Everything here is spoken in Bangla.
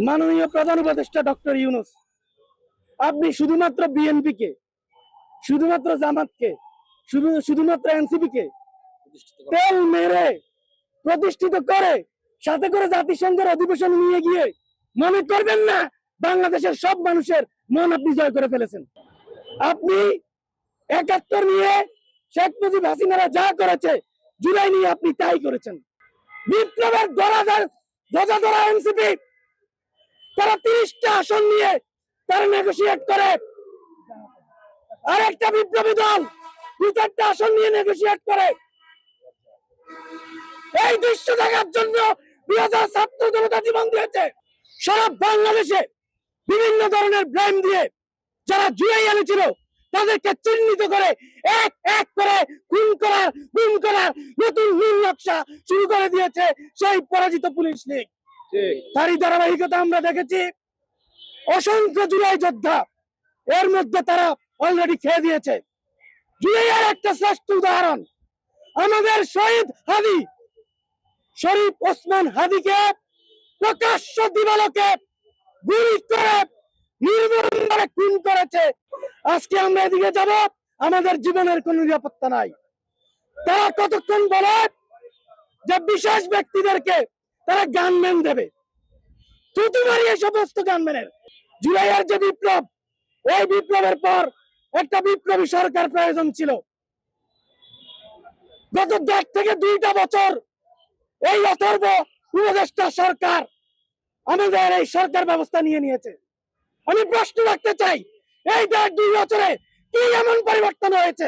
মাননীয় প্রধান উপদেষ্টা ডক্টর ইউনূস, আপনি শুধুমাত্র বিএনপি কে, শুধুমাত্র জামাতকে, শুধুমাত্র এনসিপি কে তেল মেরে প্রতিষ্ঠিত করে সাথে করে জাতিসংঘের অধিবেশন নিয়ে গিয়ে মনে করবেন না বাংলাদেশের সব মানুষের মন আপনি জয় করে ফেলেছেন। আপনি ৭১ নিয়ে শেখ মুজিব হাসিনারা যা করেছে, জুলাই নিয়ে আপনি তাই করেছেন। বিপ্লবের ধ্বজা ধরা এনসিপি তারা ৩০টা আসন নিয়ে তারা নেগোসিয়েট করে, আরেকটা বিপ্লবী দল ২-৪টা আসন নিয়ে নেগোসিয়েট করে। এই দৃশ্য দেখার জন্য ২০০০ ছাত্র জনতা জীবন দিয়েছে। সারা বাংলাদেশে বিভিন্ন ধরনের ব্লেম দিয়ে যারা জুলাই এনেছিল তাদেরকে চিহ্নিত করে এক এক করে খুন করার নতুন নীল নকশা শুরু করে দিয়েছে সেই পরাজিত পুলিশ লীগ। তারই ধারাবাহিকতা আমরা দেখেছি অসংখ্য জুলাই যোদ্ধা, এর মধ্যে তারা অলরেডি খেয়ে দিয়েছে। জুলাইয়ের একটা শ্রেষ্ঠ উদাহরণ আমাদের শহীদ হাদি শরীফ ওসমান হাদিকে প্রকাশ্য দিবালোকে গুলি করে নির্মমভাবে খুন করেছে। আজকে আমরা এদিকে যাব, আমাদের জীবনের কোনো নিরাপত্তা নাই। তারা কতক্ষণ বলে যে বিশেষ ব্যক্তিদেরকে তারা গানম্যান দেবে, থুতুমারি এই সমস্ত গানম্যানের। জুলাইয়ের যে বিপ্লব, এই বিপ্লবের পর একটা বিপ্লবী সরকার প্রয়োজন ছিল। গত ১.৫ থেকে ২টা বছর এই অথর্ব উপদেষ্টা সরকার আমাদের এই সরকার ব্যবস্থা নিয়ে নিয়েছে। আমি প্রশ্ন রাখতে চাই, এই ১.৫-২ বছরে কি এমন পরিবর্তন হয়েছে?